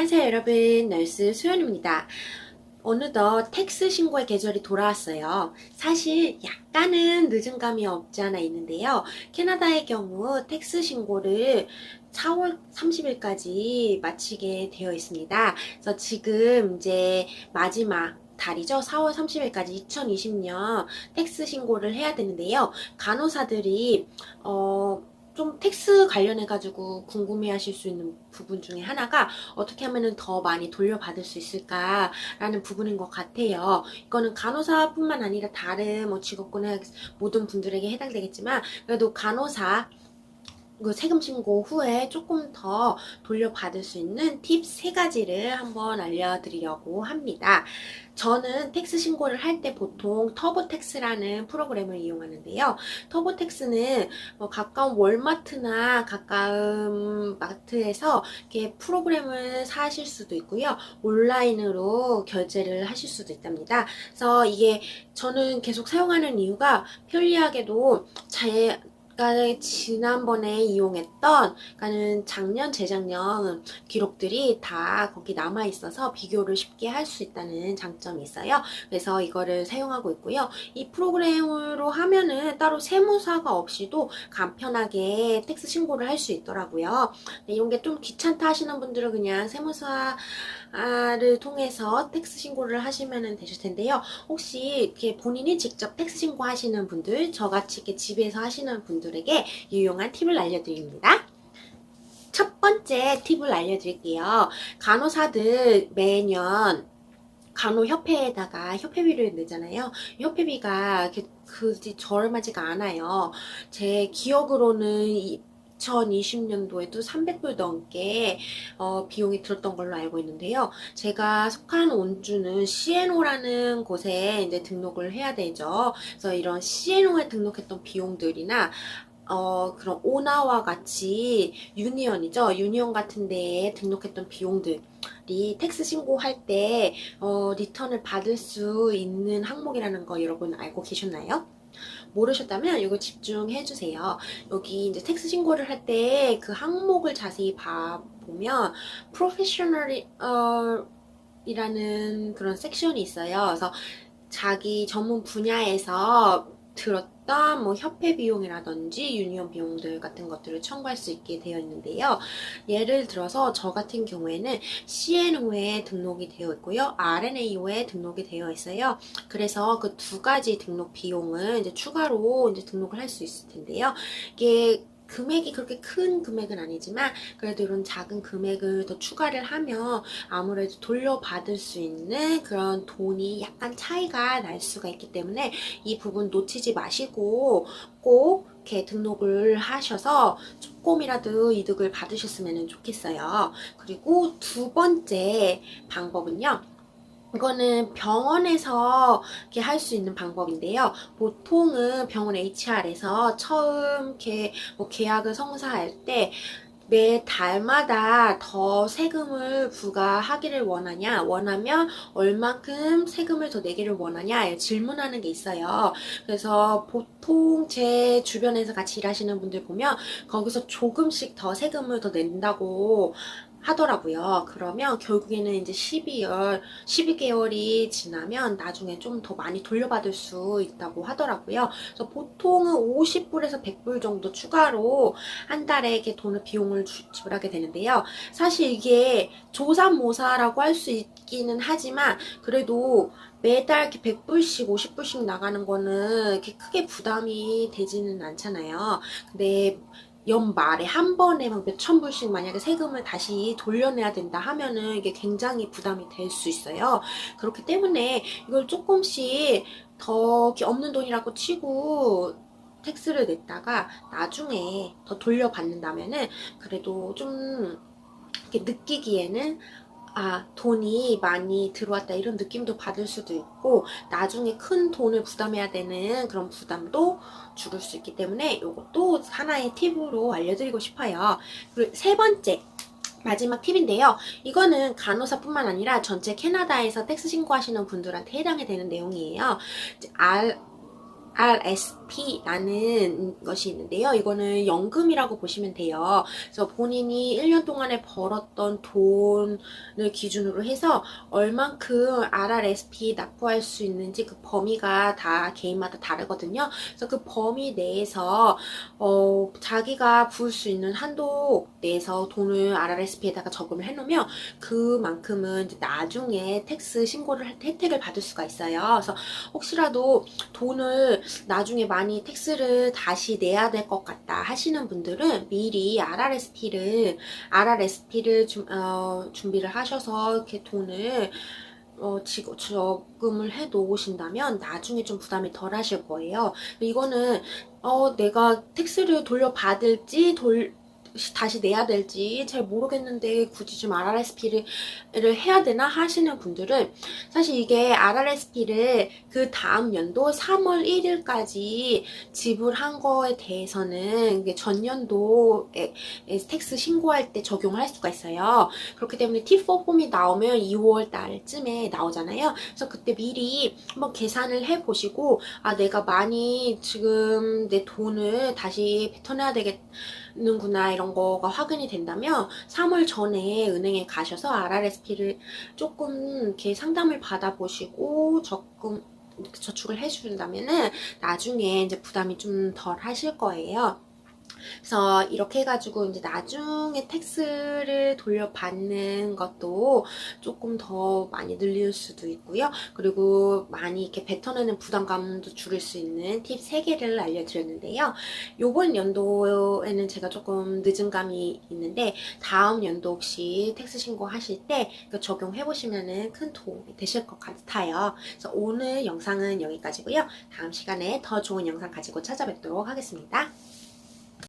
안녕하세요 여러분, 널스 수연입니다. 어느덧 텍스 신고의 계절이 돌아왔어요. 사실 약간은 늦은 감이 없지 않아 있는데요. 캐나다의 경우 텍스 신고를 4월 30일까지 마치게 되어 있습니다. 그래서 지금 이제 마지막 달이죠. 4월 30일까지 2020년 텍스 신고를 해야 되는데요. 간호사들이 좀 텍스 관련해가지고 궁금해하실 수 있는 부분 중에 하나가 어떻게 하면은 더 많이 돌려받을 수 있을까라는 부분인 것 같아요. 이거는 간호사뿐만 아니라 다른 뭐 직업군의 모든 분들에게 해당되겠지만 그래도 간호사 그 세금 신고 후에 조금 더 돌려받을 수 있는 팁 3가지를 한번 알려드리려고 합니다. 저는 텍스 신고를 할 때 보통 터보텍스라는 프로그램을 이용하는데요. 터보텍스는 가까운 월마트나 가까운 마트에서 이렇게 프로그램을 사실 수도 있고요. 온라인으로 결제를 하실 수도 있답니다. 그래서 이게 저는 계속 사용하는 이유가 편리하게도 지난번에 이용했던, 그러니까는 작년, 재작년 기록들이 다 거기 남아 있어서 비교를 쉽게 할 수 있다는 장점이 있어요. 그래서 이거를 사용하고 있고요. 이 프로그램으로 하면은 따로 세무사가 없이도 간편하게 텍스 신고를 할 수 있더라고요. 이런 게 좀 귀찮다 하시는 분들은 그냥 세무사를 통해서 텍스 신고를 하시면 되실 텐데요. 혹시 이렇게 본인이 직접 텍스 신고하시는 분들, 저같이 이렇게 집에서 하시는 분들에게 유용한 팁을 알려드립니다. 첫 번째 팁을 알려드릴게요. 간호사들 매년 간호협회에다가 협회비를 내잖아요. 협회비가 그지 저렴하지가 않아요. 제 기억으로는 2020년도에도 300불 넘게 비용이 들었던 걸로 알고 있는데요. 제가 속한 온주는 CNO라는 곳에 이제 등록을 해야 되죠. 그래서 이런 CNO에 등록했던 비용들이나 그런 오나와 같이 유니언이죠. 유니언 같은 데에 등록했던 비용들이 텍스 신고할 때 리턴을 받을 수 있는 항목이라는 거 여러분 알고 계셨나요? 모르셨다면 이거 집중해 주세요. 여기 이제 텍스 신고를 할 때 그 항목을 자세히 보면 프로페셔널 이라는 그런 섹션이 있어요. 그래서 자기 전문 분야에서 들었던 뭐 협회 비용이라든지 유니온 비용들 같은 것들을 청구할 수 있게 되어 있는데요. 예를 들어서 저 같은 경우에는 CNO에 등록이 되어 있고요. RNAO에 등록이 되어 있어요. 그래서 그 2가지 등록 비용을 이제 추가로 이제 등록을 할 수 있을 텐데요. 이게 금액이 그렇게 큰 금액은 아니지만 그래도 이런 작은 금액을 더 추가를 하면 아무래도 돌려받을 수 있는 그런 돈이 약간 차이가 날 수가 있기 때문에 이 부분 놓치지 마시고 꼭 이렇게 등록을 하셔서 조금이라도 이득을 받으셨으면 좋겠어요. 그리고 2번째 방법은요. 이거는 병원에서 이렇게 할 수 있는 방법인데요. 보통은 병원 HR에서 처음 이렇게 뭐 계약을 성사할 때 매 달마다 더 세금을 부과하기를 원하면 얼만큼 세금을 더 내기를 원하냐 질문하는 게 있어요. 그래서 보통 제 주변에서 같이 일하시는 분들 보면 거기서 조금씩 더 세금을 더 낸다고 하더라고요. 그러면 결국에는 이제 12개월이 지나면 나중에 좀 더 많이 돌려받을 수 있다고 하더라고요. 그래서 보통은 50불에서 100불 정도 추가로 한 달에 이렇게 비용을 지불하게 되는데요. 사실 이게 조삼모사라고 할 수 있기는 하지만 그래도 매달 이렇게 100불씩 50불씩 나가는 거는 이렇게 크게 부담이 되지는 않잖아요. 근데 연말에 한 번에 막 몇천 불씩 만약에 세금을 다시 돌려내야 된다 하면은 이게 굉장히 부담이 될 수 있어요. 그렇기 때문에 이걸 조금씩 더 이렇게 없는 돈이라고 치고 텍스를 냈다가 나중에 더 돌려받는다면은 그래도 좀 이렇게 느끼기에는 돈이 많이 들어왔다 이런 느낌도 받을 수도 있고 나중에 큰 돈을 부담해야 되는 그런 부담도 줄일 수 있기 때문에 이것도 하나의 팁으로 알려드리고 싶어요. 그리고 3번째 마지막 팁인데요. 이거는 간호사뿐만 아니라 전체 캐나다에서 텍스 신고하시는 분들한테 해당이 되는 내용이에요. RST RSP라는 것이 있는데요. 이거는 연금이라고 보시면 돼요. 그래서 본인이 1년 동안에 벌었던 돈을 기준으로 해서 얼만큼 RRSP 납부할 수 있는지 그 범위가 다 개인마다 다르거든요. 그래서 그 범위 내에서 자기가 부을 수 있는 한도 내에서 돈을 RRSP에다가 적금을 해놓으면 그만큼은 이제 나중에 텍스 신고를 할 때 혜택을 받을 수가 있어요. 그래서 혹시라도 돈을 나중에 많이 텍스를 다시 내야 될 것 같다 하시는 분들은 미리 RRSP를 준비를 하셔서 이렇게 돈을 적금을 해 놓으신다면 나중에 좀 부담이 덜 하실 거예요. 이거는 내가 텍스를 돌려받을지 다시 내야 될지 잘 모르겠는데 굳이 좀 RRSP를 해야 되나 하시는 분들은 사실 이게 RRSP를 그 다음 연도 3월 1일까지 지불한 거에 대해서는 전년도에 텍스 신고할 때 적용을 할 수가 있어요. 그렇기 때문에 T4 폼이 나오면 2월 달쯤에 나오잖아요. 그래서 그때 미리 한번 계산을 해보시고 내가 많이 지금 내 돈을 다시 뱉어내야 되겠는구나 이런 거가 확인이 된다면 3월 전에 은행에 가셔서 RRSP를 조금 이렇게 상담을 받아보시고 저축을 해준다면은 나중에 이제 부담이 좀 덜 하실 거예요. 그래서 이렇게 해가지고 이제 나중에 텍스를 돌려받는 것도 조금 더 많이 늘릴 수도 있고요. 그리고 많이 이렇게 뱉어내는 부담감도 줄일 수 있는 팁 3개를 알려드렸는데요. 요번 연도에는 제가 조금 늦은 감이 있는데 다음 연도 혹시 텍스 신고하실 때 이거 적용해보시면 큰 도움이 되실 것 같아요. 그래서 오늘 영상은 여기까지고요. 다음 시간에 더 좋은 영상 가지고 찾아뵙도록 하겠습니다.